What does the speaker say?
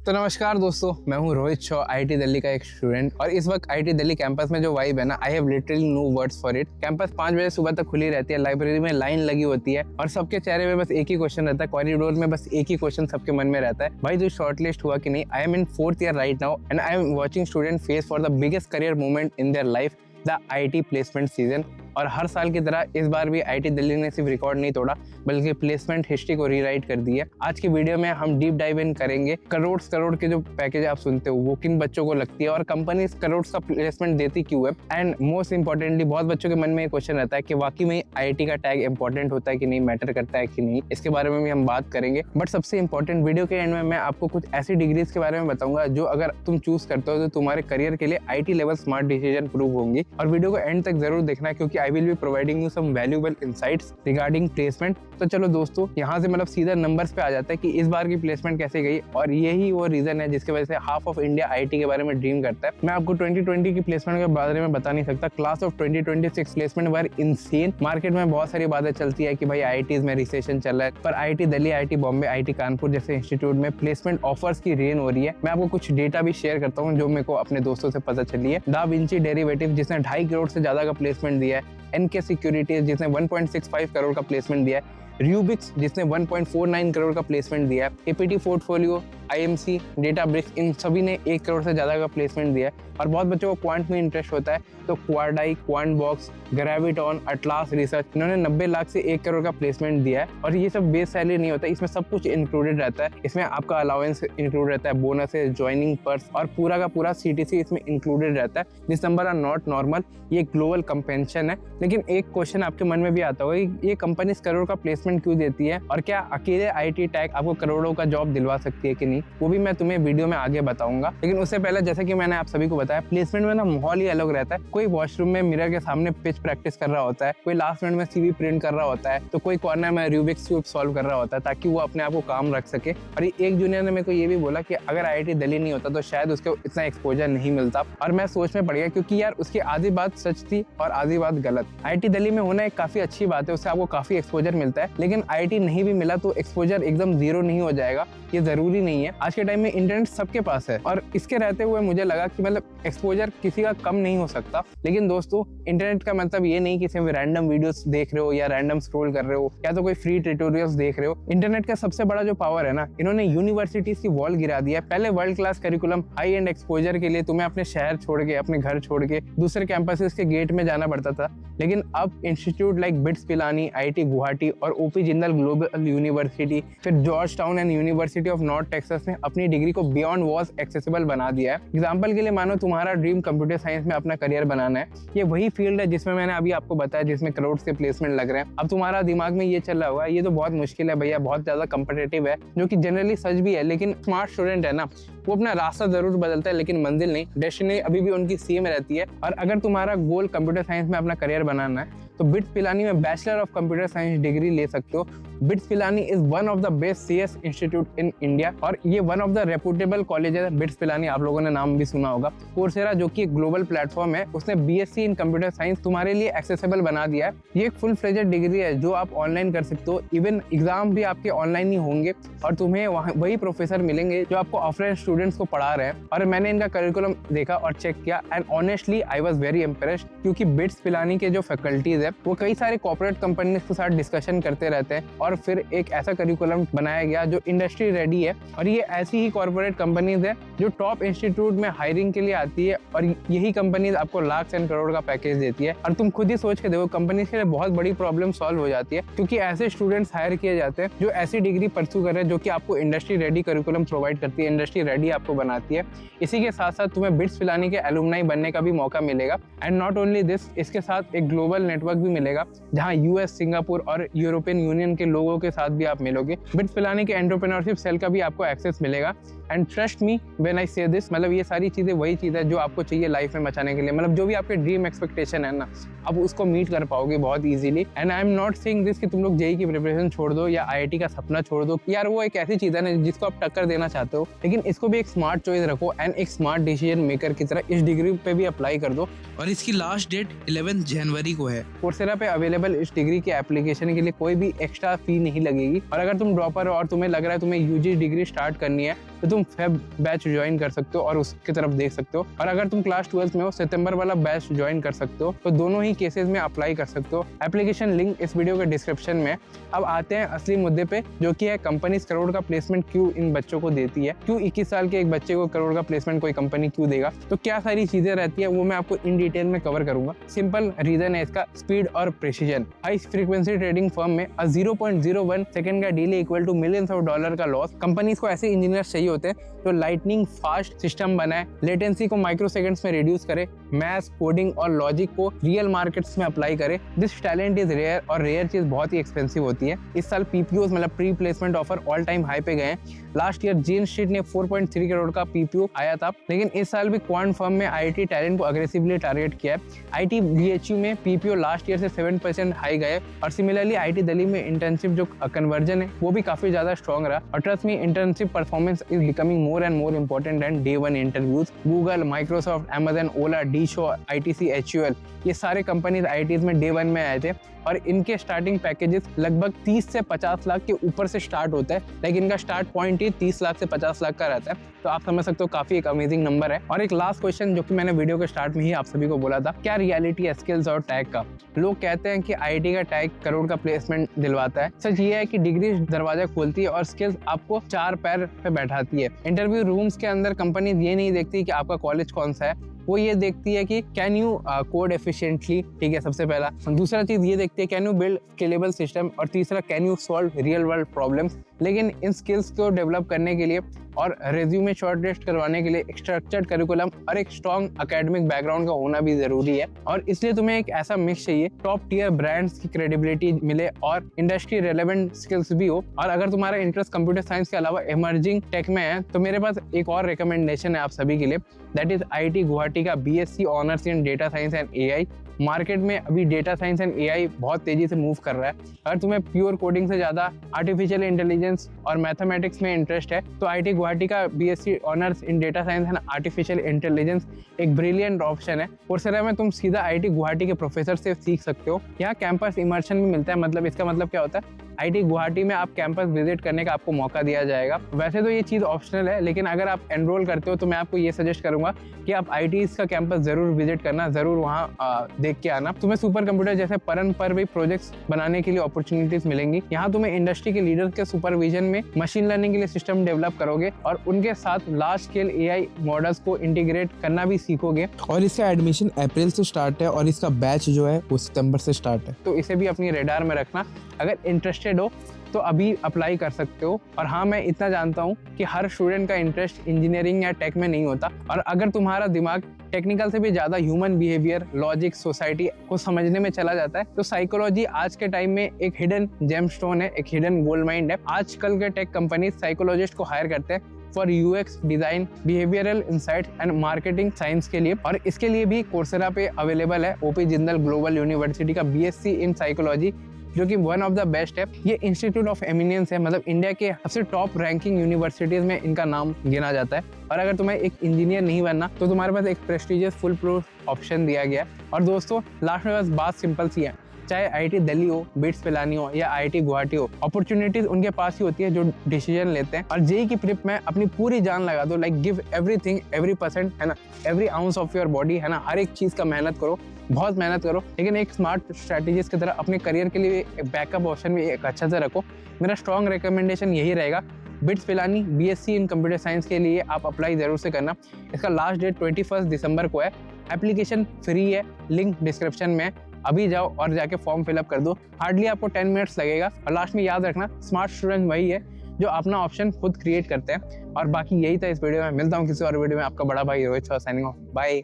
तो नमस्कार दोस्तों, मैं हूं रोहित शॉ, आईआईटी दिल्ली का एक स्टूडेंट। और इस वक्त आईआईटी दिल्ली कैंपस में जो वाइब है ना, I have literally no words for it. Campus 5 बजे सुबह तक खुली रहती है, लाइब्रेरी में लाइन लगी होती है और सबके चेहरे में बस एक ही क्वेश्चन रहता है, कॉरिडोर में बस एक ही क्वेश्चन सबके मन में रहता है, भाई तू शॉर्टलिस्ट हुआ कि नहीं। I am in 4th year right now and I am watching student face for the biggest career movement in their life, the IIT placement season. और हर साल की तरह इस बार भी आईआईटी दिल्ली ने सिर्फ रिकॉर्ड नहीं तोड़ा बल्कि प्लेसमेंट हिस्ट्री को रीराइट कर दी है। आज की वीडियो में हम डीप डाइव इन करेंगे करोड़ के जो पैकेज आप सुनते हो वो किन बच्चों को लगती है और कंपनी करोड़ का प्लेसमेंट देती क्यों है। एंड मोस्ट इंपॉर्टेंटली बहुत बच्चों के मन में ये क्वेश्चन रहता है कि वाकई में आईआईटी का टैग इंपॉर्टेंट होता है कि नहीं, मैटर करता है कि नहीं। इसके बारे में भी हम बात करेंगे। बट सबसे इंपॉर्टेंट, वीडियो के एंड में मैं आपको कुछ ऐसी डिग्रीज के बारे में बताऊंगा जो अगर तुम चूज करते हो तो तुम्हारे करियर के लिए IT level smart decision prove होंगी। और वीडियो को एंड तक जरूर देखना क्योंकि I will be providing some valuable insights regarding placement। तो चलो दोस्तों, यहाँ से मतलब सीधा नंबर्स पे आ जाता है कि इस बार की प्लेसमेंट कैसे गई। और यही वो रीजन है जिसकी वजह से हाफ ऑफ इंडिया आईआईटी के बारे में ड्रीम करता है। मैं आपको 2020 की प्लेसमेंट के बारे में बता नहीं सकता। Class of 2026 placement were insane. Market में बहुत सारी बातें चलती है कि भाई आईआईटीज में रिसेशन चल रहा है, पर IIT Delhi, IIT Bombay, IIT Kanpur जैसे इंस्टीट्यूट में प्लेसमेंट ऑफर्स की रेन हो रही है। मैं आपको कुछ डेटा भी शेयर करता हूँ जो मेरे को अपने दोस्तों से पता चली है। दा विंची डेरिवेटिव जिसने 2.5 करोड़ से ज्यादा का प्लेसमेंट दिया है, एनके सिक्योरिटीज जिसने 1.65 करोड़ का प्लेसमेंट दिया है, रूबिक्स जिसने 1.49 करोड़ का प्लेसमेंट दिया है, एपीटी पोर्टफोलियो, आईएमसी, डेटाब्रिक्स, इन सभी ने 1 करोड़ से ज़्यादा का प्लेसमेंट दिया है। और बहुत बच्चों को क्वांट में इंटरेस्ट होता है तो QuadEye, quant box, Graviton, Atlas research, इन्होंने 90 लाख से 1 करोड़ का प्लेसमेंट दिया है। और ये सब बेस सैलरी नहीं होता, इसमें सब कुछ इंक्लूडेड रहता है। इसमें आपका अलाउंस इंक्लूड रहता है, बोनसेस, ज्वाइनिंग पर्स और पूरा का पूरा सीटीसी इसमें इंक्लूडेड रहता है। This number are not normal, ये ग्लोबल कंपेंशन है। लेकिन एक क्वेश्चन आपके मन में भी आता होगा, ये कंपनी करोड़ का प्लेसमेंट क्यों देती है और क्या अकेले आईटी टैग आपको करोड़ों का जॉब दिलवा सकती है कि नहीं, वो भी मैं तुम्हें वीडियो में आगे बताऊंगा। लेकिन उससे पहले, जैसे कि मैंने आप सभी को बताया, प्लेसमेंट में ना माहौल ही अलग रहता है। कोई वॉशरूम में मिरर के सामने पिच प्रैक्टिस कर रहा होता है, कोई लास्ट मिनट में सीवी प्रिंट कर रहा होता है, तो कोई कॉर्नर में रूबिक्स क्यूब सॉल्व कर रहा होता है ताकि वो अपने आप को काम रख सके। और एक जूनियर ने मेरे को ये भी बोला कि अगर आईआईटी दिल्ली नहीं होता तो शायद उसको इतना एक्सपोजर नहीं मिलता। और मैं सोच में पड़ गया क्योंकि यार उसकी आधी बात सच थी और आधी बात गलत। आईआईटी दिल्ली में होना एक काफी अच्छी बात है, उससे आपको काफी एक्सपोजर मिलता है। लेकिन आईआईटी नहीं भी मिला तो एक्सपोजर एकदम जीरो नहीं हो जाएगा, ये जरूरी नहीं है। आज के टाइम में इंटरनेट सबके पास है और इसके रहते हुए मुझे लगा कि मतलब एक्सपोजर किसी का कम नहीं हो सकता। लेकिन दोस्तों, इंटरनेट का मतलब ये नहीं कि सिर्फ रैंडम वीडियोस देख रहे हो या रैंडम स्क्रॉल कर रहे हो या तो कोई फ्री ट्यूटोरियल्स देख रहे हो। इंटरनेट का सबसे बड़ा जो पावर है ना, इन्होंने यूनिवर्सिटीज की वॉल गिरा दिया। पहले world class curriculum, high and exposure के लिए तुम्हें अपने शहर छोड़ के, अपने घर छोड़ के दूसरे कैंपसेस के गेट में जाना पड़ता था। लेकिन अब institute like bits Pilani, IIT Guwahati और ओपी जिंदल ग्लोबल यूनिवर्सिटी, फिर George town and university of north Texas ने अपनी डिग्री को बियॉन्ड वॉल्स एक्सेसिबल बना दिया है। एग्जाम्पल के लिए मानो तुम्हारा ड्रीम कंप्यूटर साइंस में अपना करियर बनाना है, ये वही फील्ड है जिसमें मैंने अभी आपको बताया जिसमें करोड़ से प्लेसमेंट लग रहे हैं। अब तुम्हारा दिमाग में ये चल रहा होगा ये तो बहुत मुश्किल है भैया, बहुत ज्यादा कॉम्पिटिटिव है, जो कि जनरली सच भी है। लेकिन स्मार्ट स्टूडेंट है ना, वो अपना रास्ता जरूर बदलता है लेकिन मंजिल नहीं, डेस्टिनी अभी भी उनकी सेम रहती है। और अगर तुम्हारा गोल कंप्यूटर साइंस में अपना करियर बनाना है तो बिट्स पिलानी में bachelor of computer science degree ले सकते हो। Bits Pilani is one of the best CS institute in India और ये one of the reputable college है। बिट्स पिलानी आप लोगों ने नाम भी सुना होगा। कोर्सेरा जो कि एक ग्लोबल प्लेटफॉर्म है, उसने बीएससी इन कंप्यूटर साइंस तुम्हारे लिए एक्सेसिबल बना दिया है। ये एक फुल फ्लेजेड डिग्री है जो आप ऑनलाइन कर सकते हो। इवन एग्जाम भी आपके ऑनलाइन ही होंगे और तुम्हें वही प्रोफेसर मिलेंगे जो आपको ऑफलाइन स्टूडेंट्स को पढ़ा रहे हैं। और मैंने इनका करिकुलम देखा और चेक किया and honestly I was very impressed क्योंकि बिट्स पिलानी के जो फैकल्टीज है वो कई सारे कॉर्पोरेट कंपनीज के साथ डिस्कशन करते रहते हैं और फिर एक ऐसा करिकुलम बनाया गया जो इंडस्ट्री रेडी है। और ये ऐसी ही कॉर्पोरेट कंपनीज है जो टॉप इंस्टीट्यूट में हायरिंग के लिए आती है और यही कंपनीज आपको लाख एंड करोड़ का पैकेज देती है। और तुम खुद ही सोच के देखो, कंपनीज के लिए बहुत बड़ी प्रॉब्लम सॉल्व हो जाती है क्योंकि ऐसे स्टूडेंट्स हायर किए जाते हैं जो ऐसी डिग्री परस्यू कर रहे हैं जो कि आपको इंडस्ट्री रेडी करिकुलम प्रोवाइड करती है, इंडस्ट्री रेडी आपको बनाती है। इसी के साथ साथ तुम्हें बिट्स पिलानी के एलुमनाई बनने का भी मौका मिलेगा। एंड नॉट ओनली दिस, इसके साथ एक ग्लोबल नेटवर्क भी मिलेगा जहां यूएस, सिंगापुर और यूरोपियन यूनियन के लोगों के साथ भी आप मिलोगे। बिट्स पिलानी के एंटरप्रेन्योरशिप सेल का भी आपको एक्सेस मिलेगा। And trust me when I से दिस, मतलब ये सारी चीजें वही चीज है जो आपको चाहिए लाइफ में मचाने के लिए। मतलब जो भी आपके ड्रीम एक्सपेक्टेशन है ना, अब उसको मीट कर पाओगे बहुत easily. And I am not saying this कि तुम लोग जेईई की प्रिपरेशन छोड़ दो या आईआईटी का सपना छोड़ दो। यार वो एक ऐसी चीज है ना जिसको आप टक्कर देना चाहते हो, लेकिन इसको भी एक स्मार्ट चॉइस रखो एंड एक स्मार्ट डिसीजन मेकर की तरह इस डिग्री पे भी अप्लाई कर दो। और इसकी लास्ट डेट 11 जनवरी को है। कोर्सेरा पे अवेलेबल इस डिग्री के एप्लीकेशन के लिए कोई भी एक्स्ट्रा फी नहीं लगेगी। और अगर तुम ड्रॉपर हो और तुम्हें लग रहा है तुम्हें यूजी डिग्री स्टार्ट करनी है तो तुम फेब बैच ज्वाइन कर सकते हो और उसकी तरफ देख सकते हो। और अगर तुम क्लास 12 में हो, सितंबर वाला बैच ज्वाइन कर सकते हो। तो दोनों ही केसेस में अप्लाई कर सकते हो। एप्लीकेशन लिंक इस वीडियो के डिस्क्रिप्शन में। अब आते हैं असली मुद्दे पे, जो कि है कंपनी करोड़ का प्लेसमेंट क्यों इन बच्चों को देती है, क्यों 21 साल के एक बच्चे को करोड़ का प्लेसमेंट कोई कंपनी क्यों देगा। तो क्या सारी चीजें रहती है वो मैं आपको इन डिटेल में कवर करूंगा। सिंपल रीजन है इसका, स्पीड और precision. High frequency trading firm में 0.01 सेकंड का delay equal to millions of dollar का लॉस। कंपनीज को ऐसे इंजीनियर्स चाहिए होते हैं जो लाइटनिंग फास्ट सिस्टम बनाए, लेटेंसी को माइक्रो सेकंड्स में रिड्यूस करे, मैथ्स, कोडिंग और लॉजिक को रियल मार्केट्स में अप्लाई करे। दिस टैलेंट इज रेयर और रेयर चीज बहुत ही एक्सपेंसिव होती है। इस साल पीपीओ मतलब pre placement offer all time high पे गए हैं। लास्ट ईयर जीन स्ट्रीट ने 4.3 करोड़ का पीपीओ आया था, लेकिन इस साल भी क्वांट फर्म में आईटी टैलेंट को अग्रेसिवली टारगेट किया है। आईटी बीएचयू में पीपीओ लास्ट ईयर से 7% हाई गए और सिमिलरली आईटी दिल्ली में इंटर्नशिप जो कन्वर्जन है वो भी काफी ज्यादा स्ट्रॉन्ग रहा। और trust me, internship performance is becoming more and more important than day one interviews. Google, Microsoft, Amazon, Ola, DE Shaw, ITC, HUL, ये सारे कंपनीज आईटीज में डे वन में आए थे और इनके स्टार्टिंग पैकेजेस लगभग 30 से 50 लाख के ऊपर से स्टार्ट होता है, लेकिन इनका स्टार्ट पॉइंट ही 30 लाख से 50 लाख का रहता है। तो आप समझ सकते हो काफी एक अमेजिंग नंबर है। और एक लास्ट क्वेश्चन जो कि मैंने वीडियो के स्टार्ट में ही आप सभी को बोला था, क्या रियलिटी है स्किल्स और टैग का। लोग कहते हैं कि आईटी का टैग करोड़ का प्लेसमेंट दिलवाता है। सच ये है कि डिग्री दरवाजा खोलती है और स्किल्स आपको 4 पैर पे बैठाती है। इंटरव्यू रूम्स के अंदर कंपनी ये नहीं देखती कि आपका कॉलेज कौन सा है, वो ये देखती है कि कैन यू कोड एफिशिएंटली, ठीक है, सबसे पहला। दूसरा चीज ये देखती है can you build scalable system, और तीसरा can you solve real world problems. लेकिन इन स्किल्स को डेवलप करने के लिए और रेज्यूमे शॉर्टलिस्ट करवाने के लिए एक स्ट्रक्चर्ड करिकुलम और एक स्ट्रॉन्ग एकेडमिक बैकग्राउंड का होना भी जरूरी है। और इसलिए तुम्हें एक ऐसा मिक्स चाहिए, टॉप टियर ब्रांड्स की क्रेडिबिलिटी मिले और इंडस्ट्री रेलेवेंट स्किल्स भी हो। और अगर तुम्हारा इंटरेस्ट कंप्यूटर साइंस के अलावा इमर्जिंग टेक में है तो मेरे पास एक और रिकमेंडेशन है आप सभी के लिए, दैट इज आईटी गुवाहाटी का BSc honours in data science and AI. Market में अभी डेटा साइंस एंड एआई बहुत तेजी से मूव कर रहा है। अगर तुम्हें प्योर कोडिंग से ज्यादा आर्टिफिशियल इंटेलिजेंस और मैथमेटिक्स में इंटरेस्ट है तो आईटी गुवाहाटी का BSc honours in data science and artificial intelligence एक ब्रिलियंट ऑप्शन है। कोर्सेरा में तुम सीधा आईटी गुवाहाटी के प्रोफेसर से सीख सकते हो। यहाँ कैंपस इमर्शन भी मिलता है। मतलब इसका मतलब क्या होता है, आईटी गुवाहाटी में आप कैंपस विजिट करने का आपको मौका दिया जाएगा। वैसे तो ये चीज़ ऑप्शनल है, लेकिन अगर आप एनरोल करते हो तो मैं आपको ये सजेस्ट करूंगा कि आप आईटीज का कैंपस जरूर विजिट करना, जरूर वहाँ देख के आना। तुम्हें सुपर कंप्यूटर जैसे परन पर भी प्रोजेक्ट्स बनाने के लिए अपॉर्चुनिटीज मिलेंगी। यहाँ तुम्हें इंडस्ट्री के लीडर के सुपरविजन में मशीन लर्निंग के लिए सिस्टम डेवलप करोगे और उनके साथ लार्ज स्केल एआई मॉडल्स को इंटीग्रेट करना भी सीखोगे। और इसका एडमिशन अप्रैल से स्टार्ट है और इसका बैच जो है वो सितंबर से स्टार्ट है। तो इसे भी अपनी रेडार में रखना। अगर इंटरेस्टेड हो तो अभी अप्लाई कर सकते हो। और हाँ, मैं इतना जानता हूँ कि हर स्टूडेंट का इंटरेस्ट इंजीनियरिंग या टेक में नहीं होता। और अगर तुम्हारा दिमाग टेक्निकल से भी ज्यादा ह्यूमन बिहेवियर, लॉजिक, सोसाइटी को समझने में चला जाता है तो साइकोलॉजी आज के टाइम में एक हिडन जेमस्टोन है, एक हिडन गोल्ड माइन है। आजकल के टेक कंपनी साइकोलॉजिस्ट को हायर करते हैं for UX design, behavioural insight and marketing science के लिए। और इसके लिए भी कोर्सेरा पे अवेलेबल है ओपी जिंदल ग्लोबल यूनिवर्सिटी का बीएससी इन साइकोलॉजी, जो कि वन ऑफ द बेस्ट है। ये इंस्टीट्यूट ऑफ एमिनेंस है, मतलब इंडिया के सबसे टॉप रैंकिंग यूनिवर्सिटीज में इनका नाम गिना जाता है। और अगर तुम्हें एक इंजीनियर नहीं बनना तो तुम्हारे पास एक प्रेस्टिजियस फुल प्रूफ ऑप्शन दिया गया है। और दोस्तों लास्ट में बस बात सिंपल सी है, चाहे आईटी दिल्ली हो, बिट्स पिलानी हो या आईटी गुवाहाटी हो, अपॉर्चुनिटीज उनके पास ही होती है जो डिसीजन लेते हैं। और जेई की प्रिप में अपनी पूरी जान लगा दो, like give everything, every percent, है ना, every ounce of your body, है ना, हर एक चीज का मेहनत करो, बहुत मेहनत करो, लेकिन एक स्मार्ट स्ट्रैटेजीज की तरह अपने करियर के लिए एक बैकअप ऑप्शन भी एक अच्छा से रखो। मेरा स्ट्रॉन्ग रिकमेंडेशन यही रहेगा, bits Pilani BSc in computer science के लिए आप अप्लाई जरूर से करना। इसका लास्ट डेट 21 दिसंबर को है। एप्लीकेशन फ्री है, लिंक डिस्क्रिप्शन में। अभी जाओ और जाके फॉर्म फिलअप कर दो, हार्डली आपको 10 मिनट्स लगेगा। और लास्ट में याद रखना, स्मार्ट स्टूडेंट वही है जो अपना ऑप्शन खुद क्रिएट करते हैं। और बाकी यही था इस वीडियो में। मिलता हूँ किसी और वीडियो में। आपका बड़ा भाई रोहित साइनिंग ऑफ, बाय।